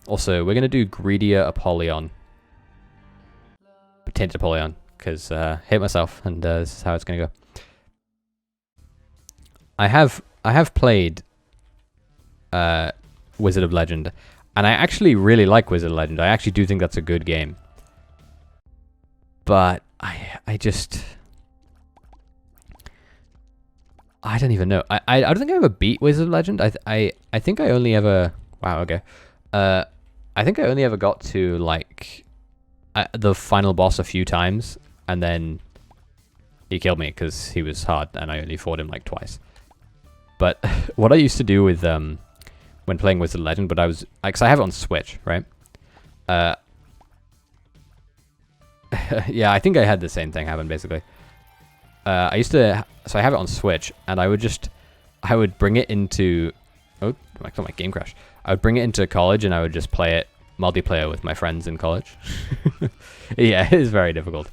Also, we're gonna do Greedier Apollyon. Tainted Apollyon, because hate myself, and this is how it's gonna go. I have played Wizard of Legend, and I actually really like Wizard of Legend. I actually do think that's a good game. But I just... I don't even know. I don't think I ever beat Wizard of Legend. I think I only ever... Wow, okay. I think I only ever got to, like, the final boss a few times, and then he killed me because he was hard, and I only fought him, like, twice. But what I used to do with, when playing Wizard of Legend, but I was... Because I have it on Switch, right? Yeah, I think I had the same thing happen, basically. I used to... So I have it on Switch, and I would bring it into... Oh, I thought my game crashed. I would bring it into college, and I would just play it multiplayer with my friends in college. Yeah, it is very difficult.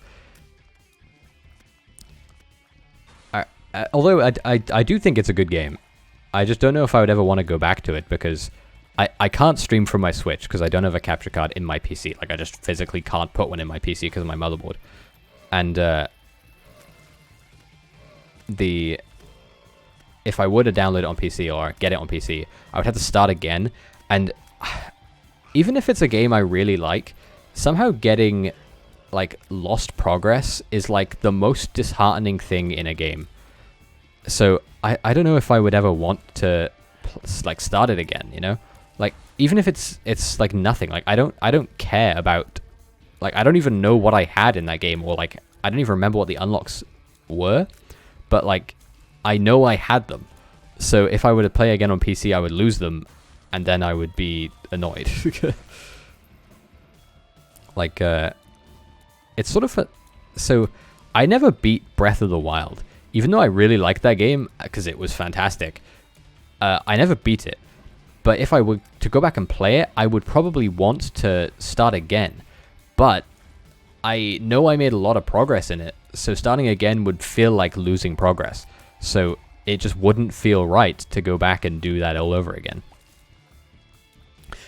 Although I do think it's a good game. I just don't know if I would ever want to go back to it, because I can't stream from my Switch, because I don't have a capture card in my PC. Like, I just physically can't put one in my PC because of my motherboard. And, if I were to download it on PC or get it on PC, I would have to start again. And even if it's a game I really like, somehow getting, like, lost progress is, like, the most disheartening thing in a game. So I don't know if I would ever want to, like, start it again, you know? Like, even if it's like nothing. Like, I don't care about, like, I don't even know what I had in that game, or, like, I don't even remember what the unlocks were. But, like, I know I had them. So if I were to play again on PC, I would lose them, and then I would be annoyed. Like, it's sort of so I never beat Breath of the Wild. Even though I really liked that game, because it was fantastic, I never beat it. But if I were to go back and play it, I would probably want to start again. But I know I made a lot of progress in it, so starting again would feel like losing progress. So it just wouldn't feel right to go back and do that all over again.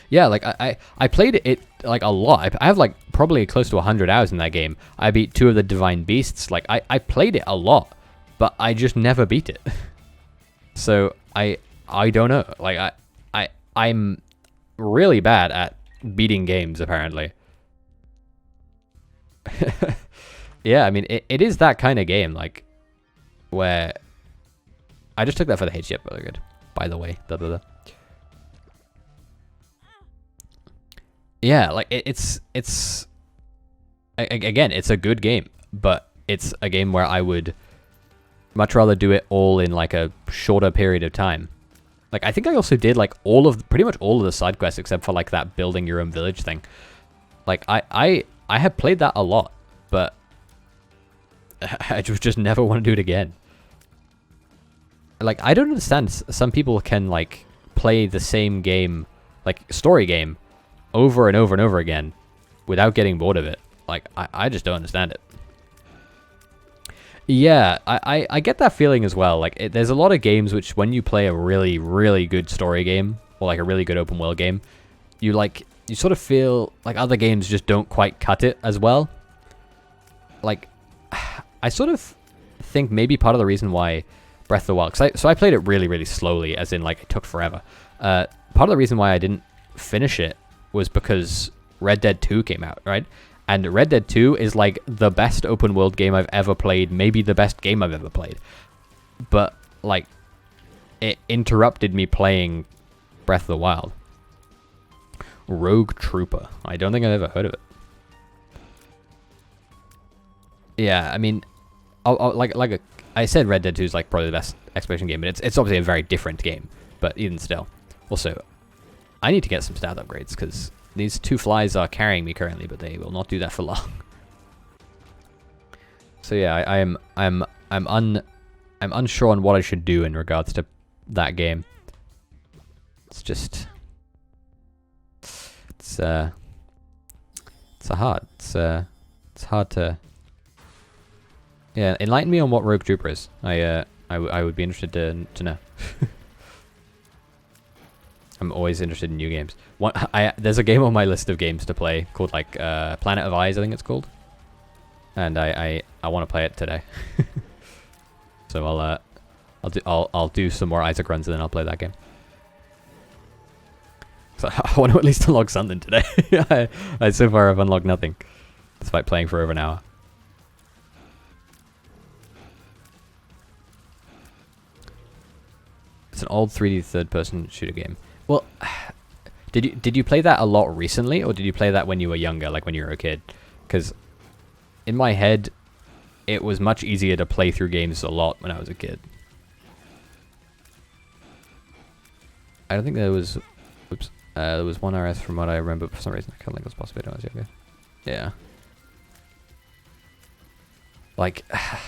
Yeah, like, I played it, like, a lot. I have, like, probably close to 100 hours in that game. I beat 2 of the Divine Beasts. Like, I played it a lot, but I just never beat it. So I don't know. Like, I'm really bad at beating games, apparently. Yeah, I mean, it is that kind of game, like, where... I just took that for the HDF, really good. By the way. Yeah, like, it's... Again, it's a good game, but it's a game where I would much rather do it all in, like, a shorter period of time. Like, I think I also did, like, pretty much all of the side quests, except for, like, that building your own village thing. Like, I have played that a lot, but I just never want to do it again. Like, I don't understand. Some people can, like, play the same game, like, story game, over and over and over again without getting bored of it. Like, I just don't understand it. Yeah, I get that feeling as well. Like, there's a lot of games which, when you play a really, really good story game, or, like, a really good open world game, you sort of feel like other games just don't quite cut it as well. Like, I sort of think maybe part of the reason why Breath of the Wild... So I played it really, really slowly, as in, like, it took forever. Part of the reason why I didn't finish it was because Red Dead 2 came out, right? And Red Dead 2 is, like, the best open world game I've ever played, maybe the best game I've ever played. But, like, it interrupted me playing Breath of the Wild. Rogue Trooper. I don't think I've ever heard of it. Yeah, I mean, I said Red Dead 2 is, like, probably the best exploration game, but it's obviously a very different game. But even still. Also, I need to get some stat upgrades, because these 2 flies are carrying me currently, but they will not do that for long. So yeah, I'm unsure on what I should do in regards to that game. It's just... It's hard to... Yeah, enlighten me on what Rogue Trooper is. I would be interested to know. I'm always interested in new games. There's a game on my list of games to play called like Planet of Eyes, I think it's called, and I want to play it today. So I'll do some more Isaac runs and then I'll play that game. So I want to at least unlock something today. I so far have unlocked nothing, despite playing for over an hour. It's an old 3D third-person shooter game. Well, did you play that a lot recently, or did you play that when you were younger, like when you were a kid? Because in my head, it was much easier to play through games a lot when I was a kid. I don't think there was... Oops. There was one RS from what I remember, but for some reason I can't think it was possible when I was younger. Yeah. Like, I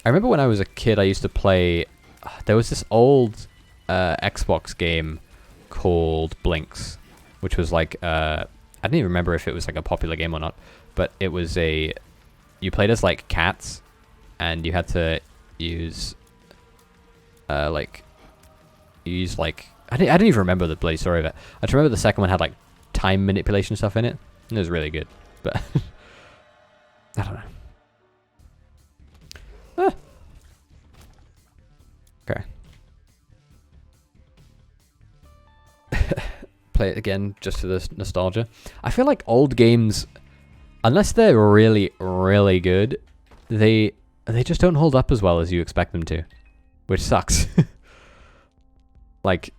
remember when I was a kid, I used to play... There was this old Xbox game called Blinks, which was like... I don't even remember if it was like a popular game or not, but it was a... You played as like cats, and you had to use... like... Use like... I didn't even remember the bloody story of it. I just remember the second one had like time manipulation stuff in it. And it was really good, but I don't know. Okay. Play it again just for this nostalgia. I feel like old games, unless they're really, really good, they just don't hold up as well as you expect them to, which sucks. Like,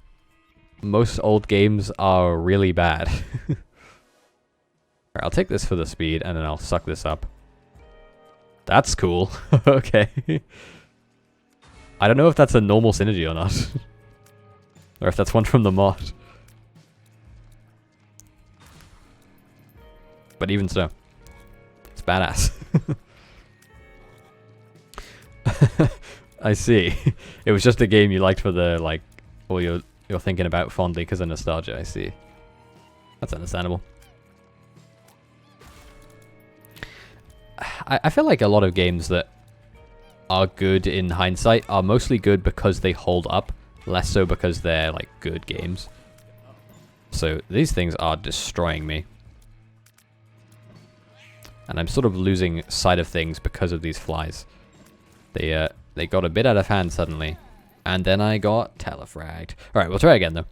most old games are really bad. Alright, I'll take this for the speed, and then I'll suck this up. That's cool. Okay. I don't know if that's a normal synergy or not. Or if that's one from the mod. But even so, it's badass. I see. It was just a game you liked for the, like, all you're thinking about fondly because of nostalgia, I see. That's understandable. I feel like a lot of games that are good in hindsight are mostly good because they hold up, less so because they're, like, good games. So these things are destroying me. And I'm sort of losing sight of things because of these flies. They got a bit out of hand suddenly. And then I got telefragged. Alright, we'll try again, though.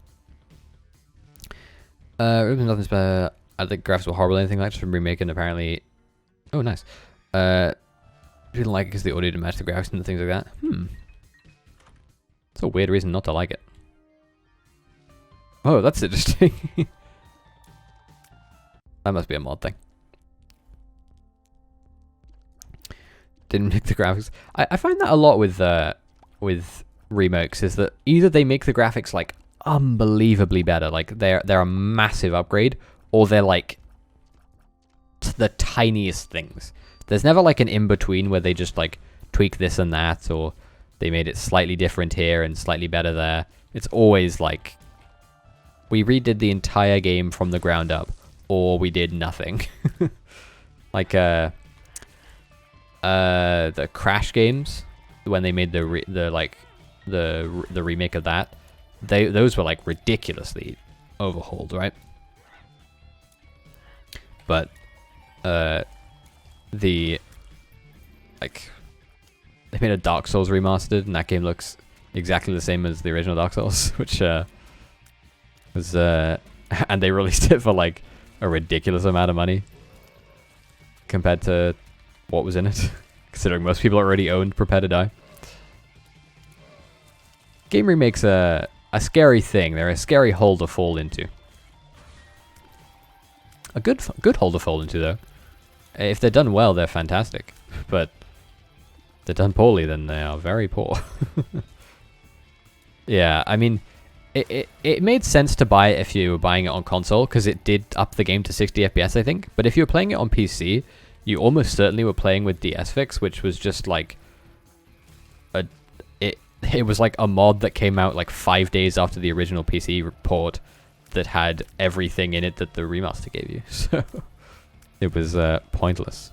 Nothing's better. I think graphics were horrible or anything like that. Just from remaking, apparently. Oh, nice. Didn't like it because the audio didn't match the graphics and things like that. It's a weird reason not to like it. Oh, that's interesting. That must be a mod thing. Didn't make the graphics. I find that a lot with remakes, is that either they make the graphics like unbelievably better, like they're a massive upgrade, or they're like the tiniest things. There's never like an in-between where they just like tweak this and that, or they made it slightly different here and slightly better there. It's always like we redid the entire game from the ground up, or we did nothing. Like the Crash games, when they made the remake of that, those were like ridiculously overhauled, right? But they made a Dark Souls remastered, and that game looks exactly the same as the original Dark Souls, which was and they released it for like a ridiculous amount of money compared to what was in it, considering most people already owned Prepare to Die. Game remakes a scary thing. They're a scary hole to fall into. A good hole to fall into, though. If they're done well, they're fantastic. But if they're done poorly, then they are very poor. Yeah, I mean, it made sense to buy it if you were buying it on console, because it did up the game to 60 FPS, I think. But if you were playing it on PC, you almost certainly were playing with DSFix, which was just like it was like a mod that came out like 5 days after the original PC report that had everything in it that the remaster gave you. So it was pointless.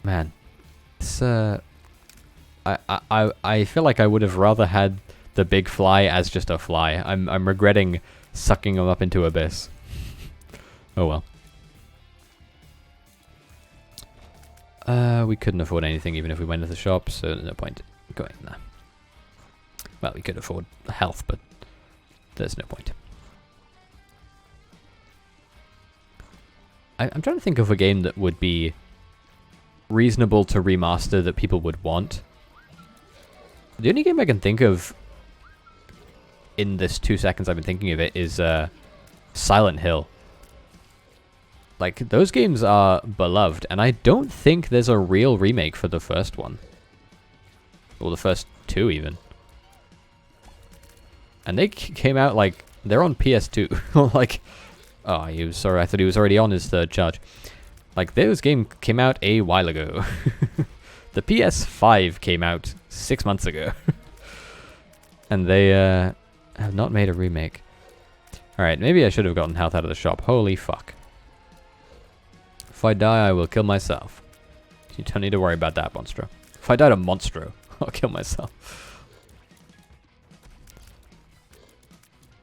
Man, this I feel like I would have rather had the big fly as just a fly. I'm regretting sucking him up into Abyss. Oh well. We couldn't afford anything even if we went to the shop, so no point going there. Well, we could afford health, but there's no point. I'm trying to think of a game that would be reasonable to remaster that people would want. The only game I can think of in this 2 seconds I've been thinking of it is Silent Hill. Like, those games are beloved, and I don't think there's a real remake for the first one. Or the first two, even. And they came out, like, they're on PS2. Like, oh, he was sorry, I thought he was already on his third charge. Like, those games came out a while ago. The PS5 came out 6 months ago. And they have not made a remake. Alright, maybe I should have gotten health out of the shop. Holy fuck. If I die, I will kill myself. You don't need to worry about that, Monstro. If I die to Monstro, I'll kill myself.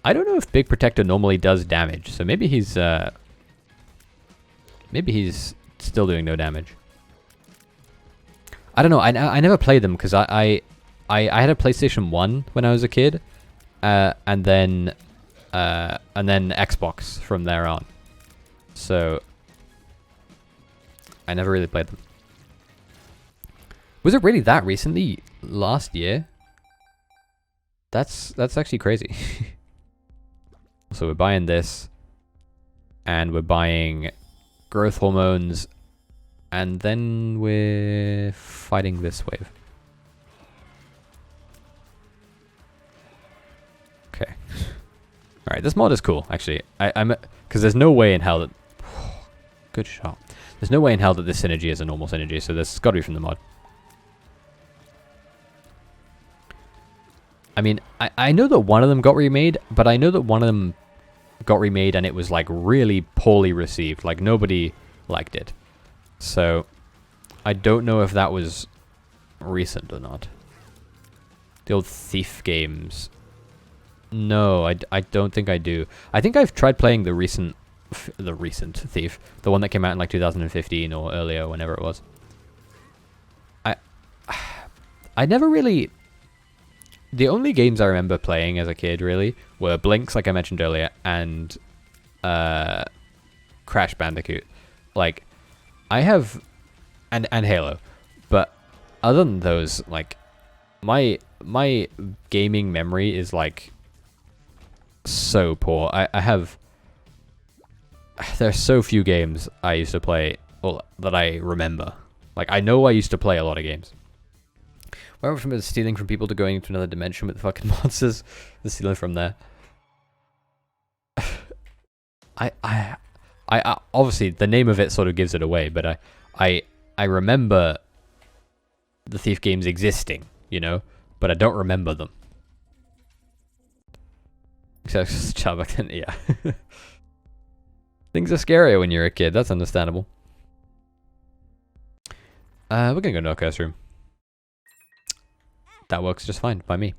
I don't know if Big Protector normally does damage, so maybe he's still doing no damage. I don't know. I never played them because I had a PlayStation 1 when I was a kid, and then Xbox from there on. So I never really played them. Was it really that recently? Last year? That's actually crazy. So we're buying this, and we're buying growth hormones, and then we're fighting this wave. Okay. All right, this mod is cool, actually. I'm because there's no way in hell that. Good shot. There's no way in hell that this synergy is a normal synergy, so this has got to be from the mod. I mean, I know that one of them got remade, but I know that one of them got remade and it was like really poorly received. Like nobody liked it. So I don't know if that was recent or not. The old Thief games. No, I don't think I do. I think I've tried playing the recent Thief, the one that came out in like 2015 or earlier, whenever it was. I never really. The only games I remember playing as a kid, really, were Blinks, like I mentioned earlier, and Crash Bandicoot. Like, I have... And Halo. But other than those, like, my gaming memory is, like, so poor. I have... There's so few games I used to play, well, that I remember. Like, I know I used to play a lot of games. Went from stealing from people to going into another dimension with the fucking monsters. The stealing from there. I obviously the name of it sort of gives it away, but I remember the Thief games existing, you know, but I don't remember them. Except yeah. Things are scarier when you're a kid. That's understandable. We're gonna go to Knockout's room. That works just fine by me.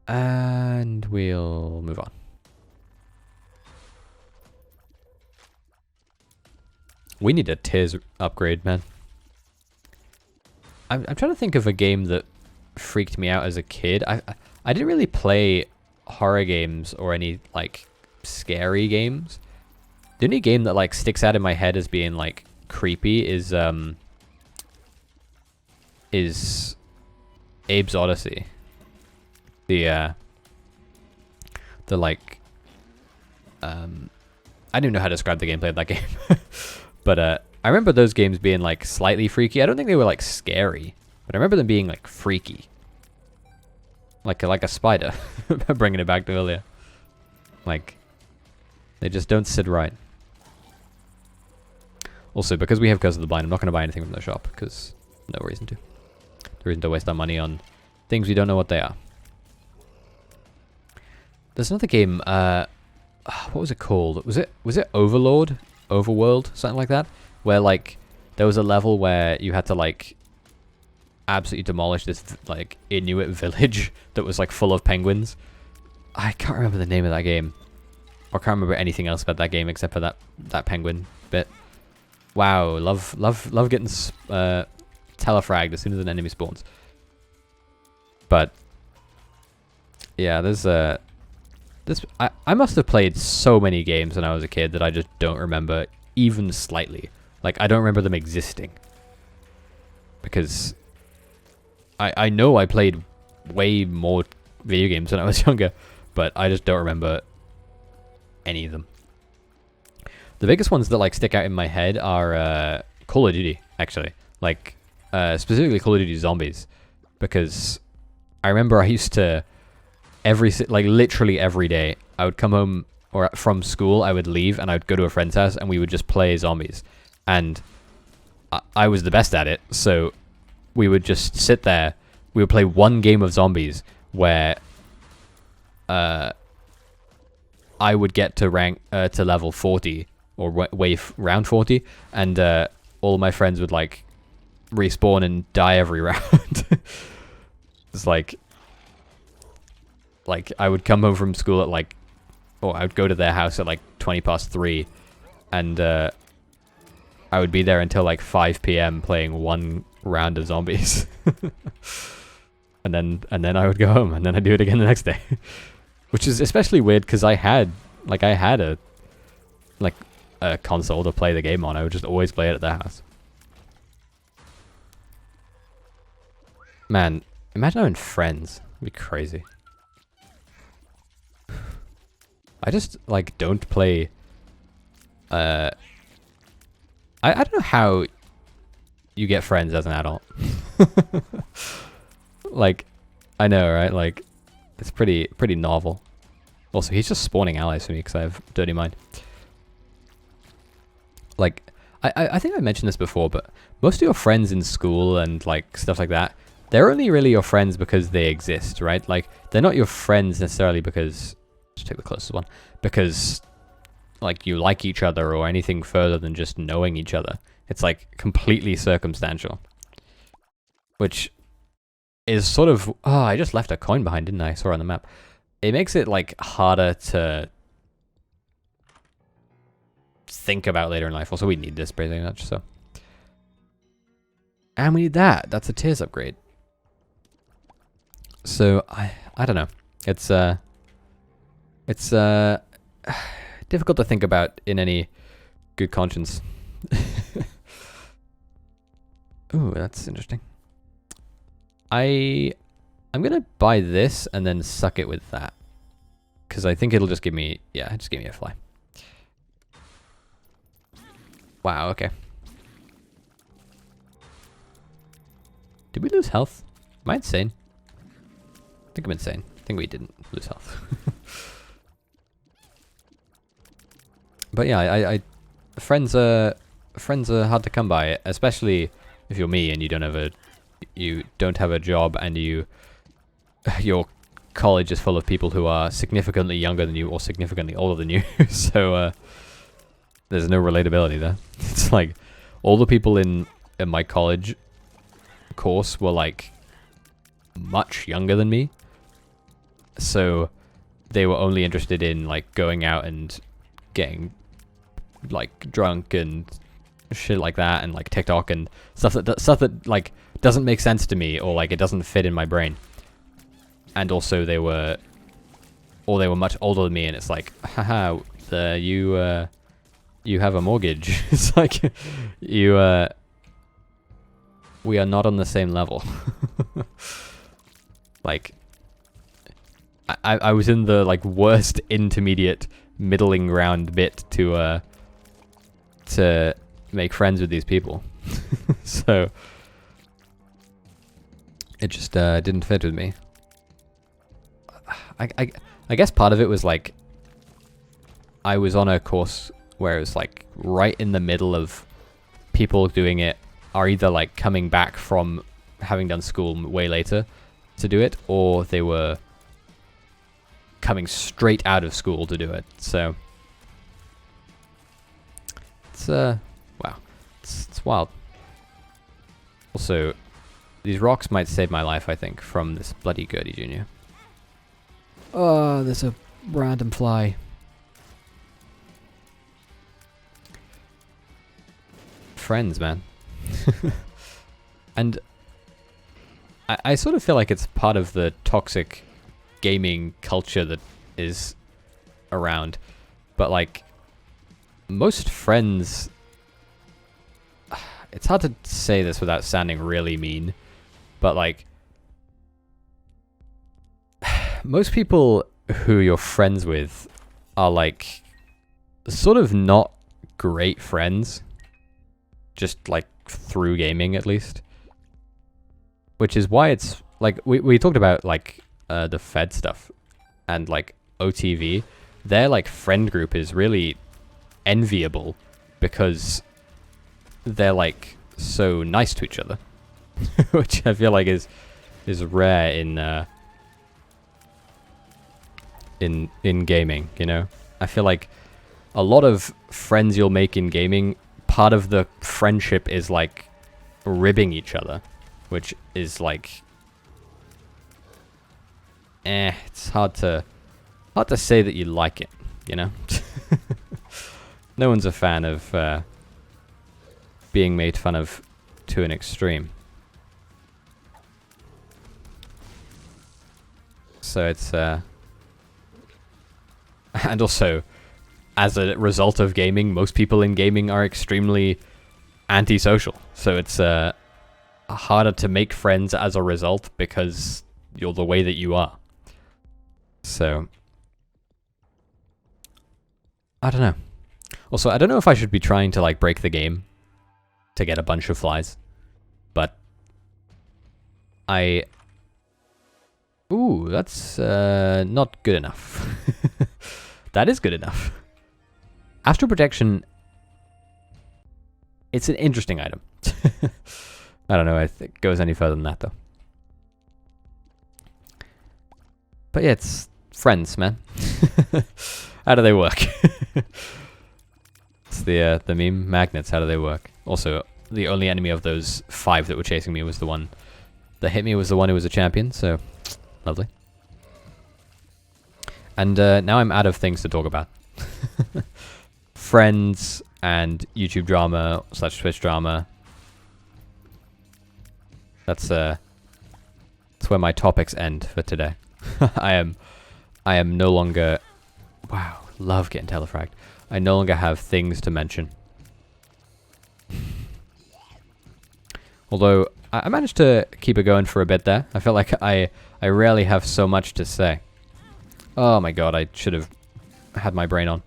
And we'll move on. We need a Tears upgrade, man. I'm trying to think of a game that freaked me out as a kid. I didn't really play horror games or any like scary games. The only game that like sticks out in my head as being like creepy is Abe's Odyssey. The like I don't even know how to describe the gameplay of that game. But I remember those games being like slightly freaky. I don't think they were like scary, but I remember them being like freaky. Like a spider. Bringing it back to earlier. Like they just don't sit right. Also, because we have Curse of the Blind, I'm not going to buy anything from the shop because no reason to. The reason to waste our money on things we don't know what they are. There's another game, what was it called? Was it Overlord? Overworld? Something like that? Where, like, there was a level where you had to like absolutely demolish this like Inuit village that was like full of penguins. I can't remember the name of that game. I can't remember anything else about that game except for that penguin bit. Wow, love getting telefragged as soon as an enemy spawns. But yeah, there's I must have played so many games when I was a kid that I just don't remember even slightly. Like I don't remember them existing. Because I know I played way more video games when I was younger, but I just don't remember any of them. The biggest ones that like stick out in my head are Call of Duty, actually. Like specifically Call of Duty Zombies, because I remember I used to literally every day I would come home or from school, I would leave and I would go to a friend's house and we would just play zombies, and I was the best at it, so we would just sit there. We would play one game of zombies where I would get to rank to level 40 or round 40, and all my friends would like respawn and die every round. It's like I would come home from school at or I would go to their house at 3:20, and I would be there until 5 p.m. playing one round of zombies. and then I would go home, and then I'd do it again the next day. Which is especially weird because I had a console to play the game on. I would just always play it at their house. Man, imagine having friends. It'd be crazy. I just don't play. I don't know how you get friends as an adult. I know, right? It's pretty novel. Also, he's just spawning allies for me because I have Dirty Mind. I think I mentioned this before, but most of your friends in school and stuff like that, they're only really your friends because they exist, right? They're not your friends necessarily because, just take the closest one, because you like each other or anything further than just knowing each other. It's completely circumstantial, which is sort of, oh, I just left a coin behind, didn't I? I saw it on the map. It makes it harder to think about later in life. Also, we need this pretty much, so. And we need that. That's a tears upgrade. So I don't know. It's difficult to think about in any good conscience. Ooh, that's interesting. I'm gonna buy this and then suck it with that, because I think it'll just give me, yeah, just give me a fly. Wow, okay. Did we lose health? Am I insane? I think I'm insane. I think we didn't lose health. But yeah, friends are hard to come by, especially if you're me and you don't have a job and your college is full of people who are significantly younger than you or significantly older than you. So there's no relatability there. It's all the people in my college course were much younger than me, so they were only interested in going out and getting drunk and shit like that, and TikTok and stuff that doesn't make sense to me, or it doesn't fit in my brain. And also they were much older than me, and it's haha, you have a mortgage. It's we are not on the same level. I was in the worst intermediate middling ground bit to make friends with these people. So it just didn't fit with me. I guess part of it was I was on a course where it was right in the middle of people doing it are either coming back from having done school way later to do it, or they were coming straight out of school to do it. So it's wow, it's wild. Also, these rocks might save my life, I think, from this bloody Gurdy Jr. Oh, there's a random fly. Friends, man. And I sort of feel like it's part of the toxic gaming culture that is around. But, like, most friends... It's hard to say this without sounding really mean. But, like... Most people who you're friends with are, like, sort of not great friends. Just, like, through gaming, at least. Which is why it's, like, we talked about, like, the Fed stuff. And, like, OTV. Their, like, friend group is really enviable. Because they're, like, so nice to each other. Which I feel like is rare in gaming, you know? I feel like a lot of friends you'll make in gaming, part of the friendship is, like, ribbing each other. Which is, like... it's hard to say that you like it, you know? No one's a fan of being made fun of to an extreme. So it's... And also, as a result of gaming, most people in gaming are extremely antisocial. So it's harder to make friends as a result because you're the way that you are. So, I don't know. Also, I don't know if I should be trying to, like, break the game to get a bunch of flies. But ooh, that's not good enough. That is good enough. Astral Protection, it's an interesting item. I don't know if it goes any further than that, though. But yeah, it's friends, man. How do they work? It's the meme. Magnets, how do they work? Also, the only enemy of those 5 that were chasing me was the one that hit me, was the one who was a champion, so lovely. And now I'm out of things to talk about. Friends and YouTube drama / Twitch drama. That's where my topics end for today. I am no longer... Wow, love getting telefragged. I no longer have things to mention. Although, I managed to keep it going for a bit there. I felt like I rarely have so much to say. Oh my god, I should have had my brain on.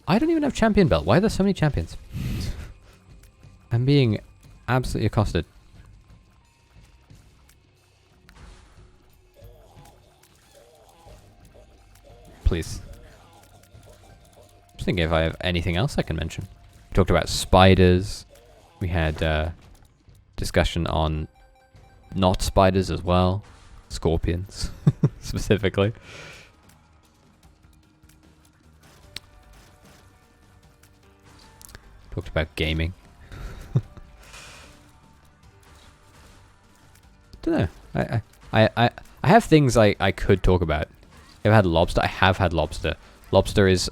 I don't even have champion belt. Why are there so many champions? I'm being absolutely accosted. Please. Just thinking if I have anything else I can mention. We talked about spiders. We had discussion on not spiders as well. Scorpions, specifically. Talked about gaming. Don't know. I have things I could talk about. I've had lobster. I have had lobster. Lobster is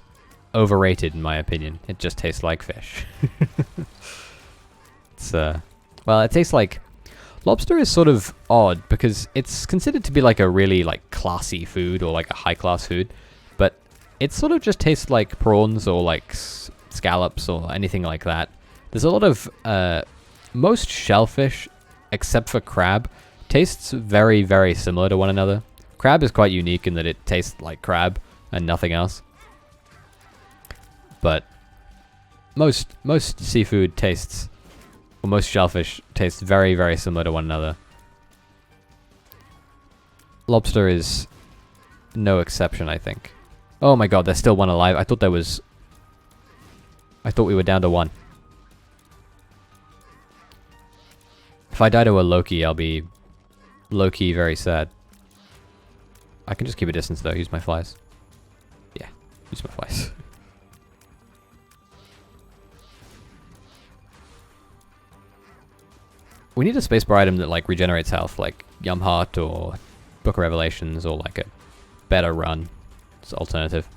overrated in my opinion. It just tastes like fish. It's well, it tastes like... Lobster is sort of odd because it's considered to be like a really like classy food or like a high class food, but it sort of just tastes like prawns or like scallops or anything like that. There's a lot of most shellfish, except for crab, tastes very, very similar to one another. Crab is quite unique in that it tastes like crab and nothing else. But most seafood tastes, or most shellfish tastes very, very similar to one another. Lobster is no exception, I think. Oh my god, there's still one alive. I thought we were down to 1. If I die to a Loki, I'll be low-key very sad. I can just keep a distance though, use my flies. Yeah, use my flies. We need a spacebar item that like regenerates health, like Yum Heart or Book of Revelations, or like a better run. It's alternative.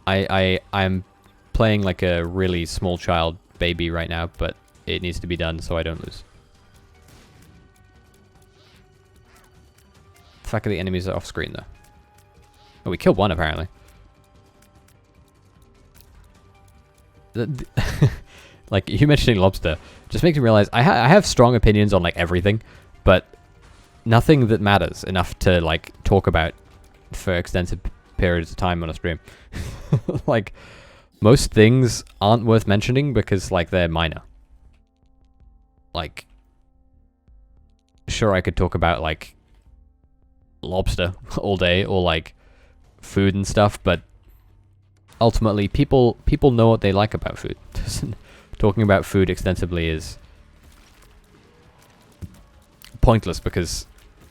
I'm playing like a really small child baby right now, but it needs to be done so I don't lose. The fact that the enemies are off screen though. Oh, we killed one apparently. Like you mentioning lobster just makes me realize I have strong opinions on like everything, but nothing that matters enough to like talk about for extensive periods of time on a stream. Like most things aren't worth mentioning because like they're minor. Like sure I could talk about like lobster all day or like food and stuff, but ultimately people know what they like about food. Talking about food extensively is pointless because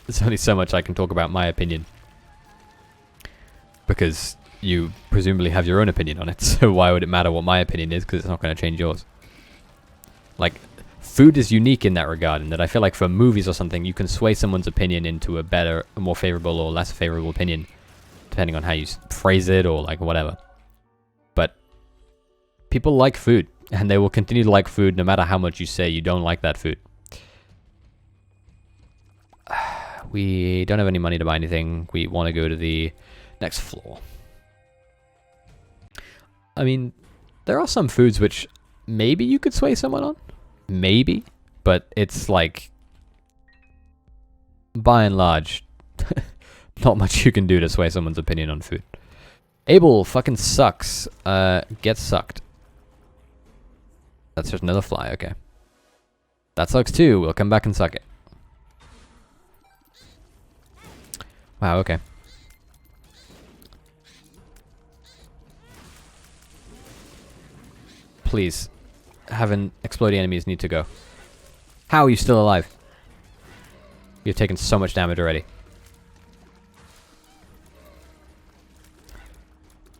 there's only so much I can talk about my opinion. Because you presumably have your own opinion on it, so why would it matter what my opinion is, because it's not going to change yours. Like, food is unique in that regard, in that I feel like for movies or something, you can sway someone's opinion into a better, a more favorable or less favorable opinion, depending on how you phrase it or like whatever. But people like food, and they will continue to like food no matter how much you say you don't like that food. We don't have any money to buy anything. We want to go to the next floor. I mean, there are some foods which maybe you could sway someone on. Maybe. But it's like, by and large, not much you can do to sway someone's opinion on food. Abel fucking sucks. Get sucked. That's just another fly, okay. That sucks too. We'll come back and suck it. Wow, okay. Please. Having exploding enemies need to go. How are you still alive? You've taken so much damage already.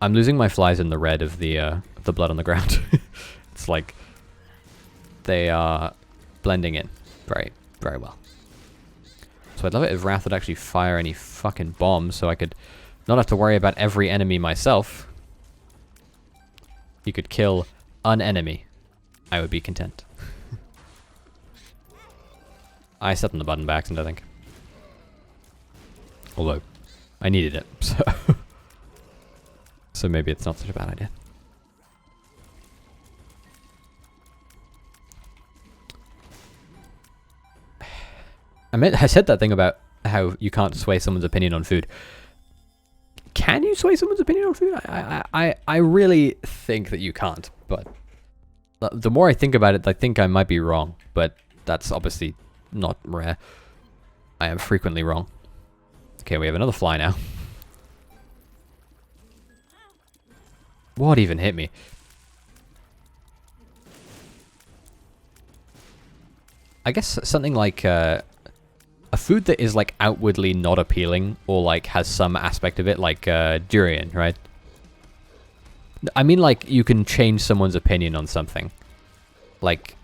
I'm losing my flies in the red of the blood on the ground. It's like they are blending in very, very well. So I'd love it if Wrath would actually fire any fucking bombs so I could not have to worry about every enemy myself. He could kill an enemy. I would be content. I stepped on the button by accident, I think. Although, I needed it, so... so maybe it's not such a bad idea. I said that thing about how you can't sway someone's opinion on food. Can you sway someone's opinion on food? I really think that you can't, but the more I think about it, I think I might be wrong, but that's obviously not rare. I am frequently wrong. Okay, we have another fly now. What even hit me? I guess something like a food that is like outwardly not appealing or like has some aspect of it, like durian, right? I mean, like you can change someone's opinion on something. Like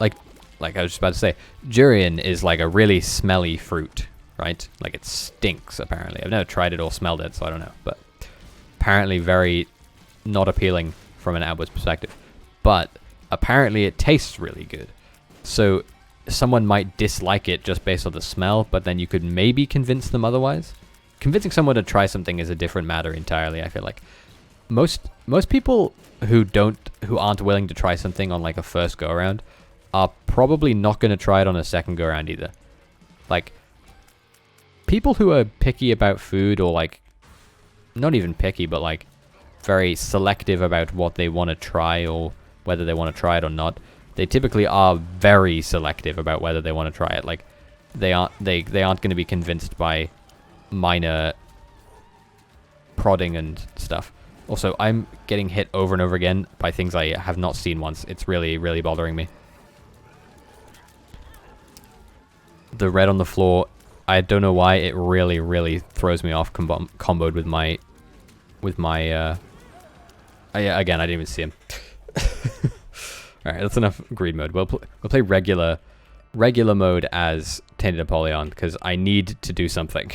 I was just about to say, durian is like a really smelly fruit, right? Like it stinks apparently. I've never tried it or smelled it, so I don't know. But apparently very not appealing from an outward perspective. But apparently it tastes really good. So someone might dislike it just based on the smell, but then you could maybe convince them otherwise. Convincing someone to try something is a different matter entirely, I feel like. Most people who aren't willing to try something on like a first go around are probably not going to try it on a second go around either. Like people who are picky about food, or like not even picky, but like very selective about what they want to try or whether they want to try it or not, they typically are very selective about whether they want to try it. Like they aren't going to be convinced by minor prodding and stuff. Also, I'm getting hit over and over again by things I have not seen once. It's really, really bothering me. The red on the floor, I don't know why, it really, really throws me off comboed with my... Again, I didn't even see him. All right, that's enough greed mode. We'll play regular mode as Tainted Apollyon because I need to do something.